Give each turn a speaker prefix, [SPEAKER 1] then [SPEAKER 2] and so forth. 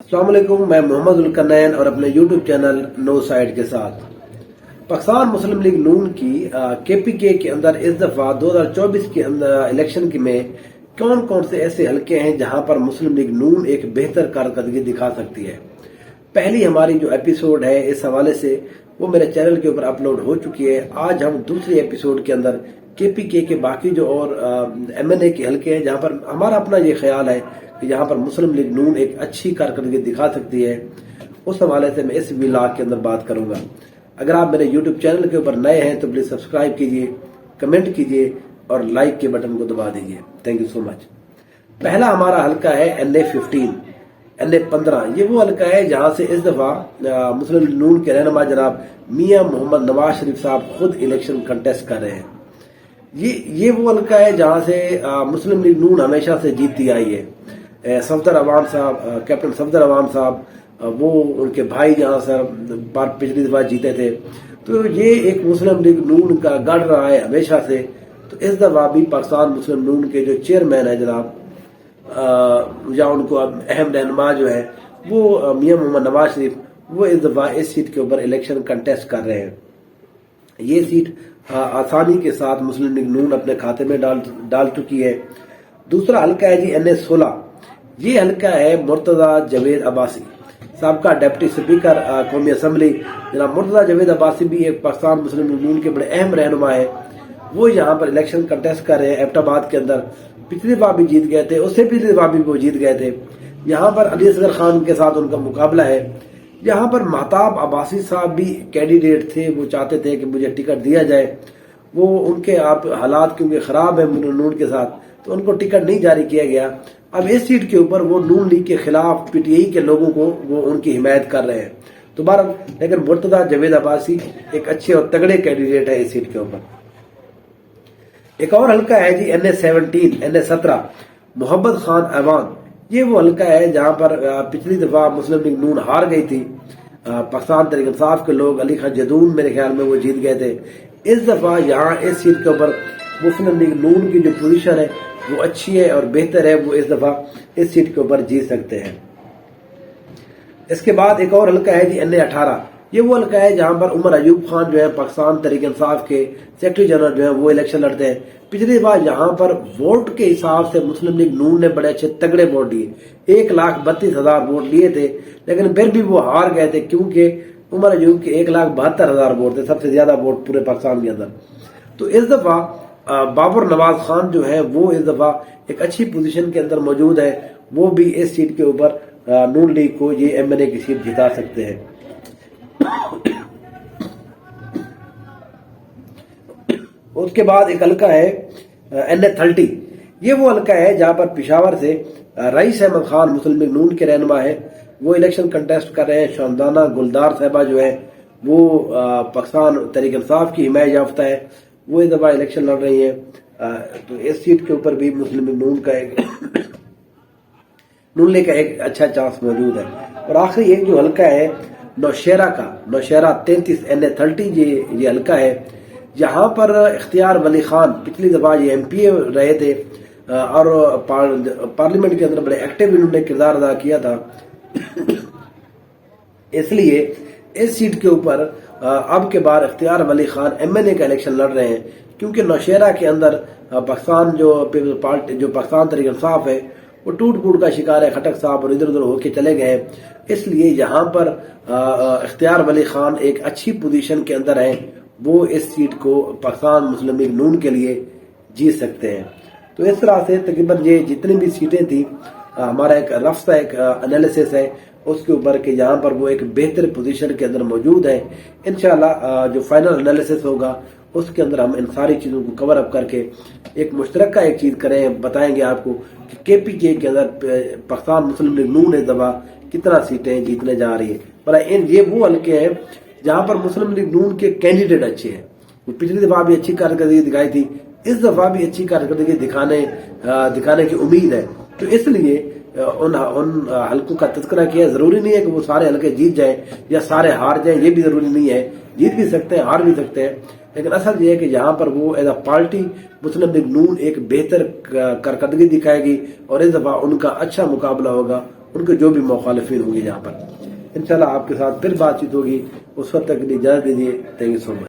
[SPEAKER 1] अस्सलाम वालेकुम, मैं मोहम्मद जुल्करनैन और अपने यूट्यूब चैनल नो साइड के साथ। पाकिस्तान मुस्लिम लीग नून की केपीके के अंदर इस दफा 2024 के अंदर इलेक्शन में कौन कौन से ऐसे हलके हैं जहां पर मुस्लिम लीग नून एक बेहतर कारकर्दगी दिखा सकती है। पहली हमारी जो एपिसोड है इस हवाले से वो मेरे चैनल के ऊपर अपलोड हो चुकी है। आज हम दूसरी एपिसोड के अंदर केपीके के बाकी जो और एमएनए के हलके हैं जहां पर हमारा अपना ये ख्याल है कि यहाँ पर मुस्लिम लीग नून एक अच्छी कारकर्दगी दिखा सकती है, उस हवाले से मैं इस व्लॉग के अंदर बात करूंगा। अगर आप मेरे यूट्यूब चैनल के ऊपर नए हैं तो प्लीज सब्सक्राइब कीजिए, कमेंट कीजिए और लाइक के बटन को दबा दीजिए। Thank you so much. पहला हमारा हल्का है NA15। ये वो हल्का है जहां से इस दफा मुस्लिम लीग नून के रहनुमा जनाब मियां मोहम्मद नवाज शरीफ साहब खुद इलेक्शन कंटेस्ट कर रहे हैं। ये वो हल्का है जहां से मुस्लिम लीग नून हमेशा से जीतती आई है। सफदर अवाम साहब, कैप्टन सफदर अवाम साहब, वो उनके भाई जहां से पिछली दफा जीते थे, तो ये एक मुस्लिम लीग नून का गढ़ रहा है हमेशा से। तो इस दफा भी पाकिस्तान मुस्लिम नून के जो चेयरमैन है जनाब या उनको अहम रहनुमा जो है वो मियां मोहम्मद नवाज शरीफ, वो इस दफा इस सीट के ऊपर इलेक्शन कंटेस्ट कर रहे हैं। ये सीट आसानी के साथ मुस्लिम लीग नून अपने खाते में डाल चुकी है। दूसरा हल्का है जी NA16। ये हल्का है मुर्तजा जवेद अब्बासी साहब का डिप्टी स्पीकर कौमी असम्बली जनाब मुर्तजा जवेद अब्बासी भी एक पाकिस्तान मुस्लिम लीग नून के बड़े अहम रहनुमा है। वो यहाँ पर इलेक्शन कंटेस्ट कर रहे हैं एबटाबाद के अंदर। पिछली बार भी जीत गए थे, उससे पिछली बार भी वो जीत गए थे। यहाँ पर अली असगर खान के साथ उनका मुकाबला है। यहाँ पर महताब अब्बासी साहब भी कैंडिडेट थे, वो चाहते थे कि मुझे टिकट दिया जाए। वो उनके आप हालात क्योंकि खराब है नून के साथ, तो उनको टिकट नहीं जारी किया गया। अब इस सीट के ऊपर वो नून लीग के खिलाफ पीटीआई के लोगों को वो उनकी हिमायत कर रहे हैं। दोबारा लेकिन मुर्तजा जवेद अब्बासी एक अच्छे और तगड़े कैंडिडेट है इस सीट के ऊपर। एक और हल्का है जी NA17 मोहब्बत खान ऐवान। ये वो हल्का है जहां पर पिछली दफा मुस्लिम लीग नून हार गई थी। पाकिस्तान तहरीक इंसाफ के लोग अली खान जदून मेरे ख्याल में वो जीत गए थे। इस दफा यहाँ इस सीट के ऊपर मुस्लिम लीग नून की जो पोजीशन है वो अच्छी है और बेहतर है। वो इस दफा इस सीट के ऊपर जीत सकते हैं। इसके बाद एक और हल्का है जी NA18। ये वो हल्का है जहां पर उमर अयूब खान जो है पाकिस्तान तहरीक इंसाफ के सेक्रेटरी जनरल जो है वो इलेक्शन लड़ते हैं। पिछली बार यहाँ पर वोट के हिसाब से मुस्लिम लीग नून ने बड़े अच्छे तगड़े वोट दिए, 1,32,000 वोट लिए थे, लेकिन फिर भी वो हार गए थे क्योंकि उमर अयूब के 1,72,000 वोट थे, सबसे ज्यादा वोट पूरे पाकिस्तान के अंदर। तो इस दफा बाबर नवाज खान जो है वो इस दफा एक अच्छी पोजीशन के अंदर मौजूद है। वो भी इस सीट के ऊपर नून लीग को ये एमएनए की सीट जिता सकते हैं। उसके बाद एक हल्का है NA30। ये वो हल्का है जहां पर पिशावर से रईस अहमद खान मुस्लिम लीग नून के रहनुमा है, वो इलेक्शन कंटेस्ट कर रहे हैं। शामदाना गुलदार साहबा जो है वो पाकिस्तान तहरीक इंसाफ की हिमायत याफ्ता है, वो इस दफा इलेक्शन लड़ रही है। तो इस सीट के ऊपर भी मुस्लिम लीग नून का एक अच्छा चांस मौजूद है। और आखिरी एक जो हल्का है नौशेरा 33 NA30 ये हल्का है। यहाँ पर इख्तियार वली खान पिछली दफा ये MPA रहे थे और पार्लियामेंट के अंदर बड़े एक्टिव इन्होंने किरदार अदा किया था। इसलिए इस सीट के ऊपर अब के बार इख्तियार वली खान MNA का इलेक्शन लड़ रहे हैं, क्योंकि नौशेरा के अंदर पाकिस्तान जो पीपल्स पार्टी जो पाकिस्तान तहरीक इंसाफ है वो टूट फूट का शिकार है। खटक साहब और इधर उधर होके चले गए, इसलिए यहाँ पर इख्तियार वली खान एक अच्छी पोजीशन के अंदर है। वो इस सीट को पाकिस्तान मुस्लिम लीग नून के लिए जीत सकते हैं। तो इस तरह से तकरीबन ये जितनी भी सीटें थी हमारा एक रफ सा एक एनालिसिस है उसके ऊपर कि यहाँ पर वो एक बेहतर पोजीशन के अंदर मौजूद है। इंशाल्लाह जो फाइनल एनालिसिस होगा उसके अंदर हम इन सारी चीजों को कवर अप करके एक मुश्तरका एक चीज करें, बताएंगे आपको कि केपीके के अंदर पाकिस्तान मुस्लिम लीग नून इस दफा कितना सीटें जीतने जा रही है। पर ये वो हल्के हैं जहां पर मुस्लिम लीग नून के कैंडिडेट अच्छे हैं। पिछली दफा भी अच्छी कारकर्दगी दिखाई थी, इस दफा भी अच्छी कारकर्दगी दिखाने की उम्मीद है। तो इसलिए उन हल्कों का तस्करा किया। जरूरी नहीं है कि वो सारे हल्के जीत जाए या सारे हार जाए, ये भी जरूरी नहीं है। जीत भी सकते हैं, हार भी सकते हैं, लेकिन असल ये है कि यहाँ पर वो as a party Muslim League Noon एक बेहतर कारकर्दगी दिखाएगी और इस दफा उनका अच्छा मुकाबला होगा ان کے جو بھی مخالفین ہوں گے یہاں پر، انشاءاللہ آپ کے ساتھ پھر بات چیت ہوگی. اس وقت تک کے لیے اجازت دیجیے. Thank you so much.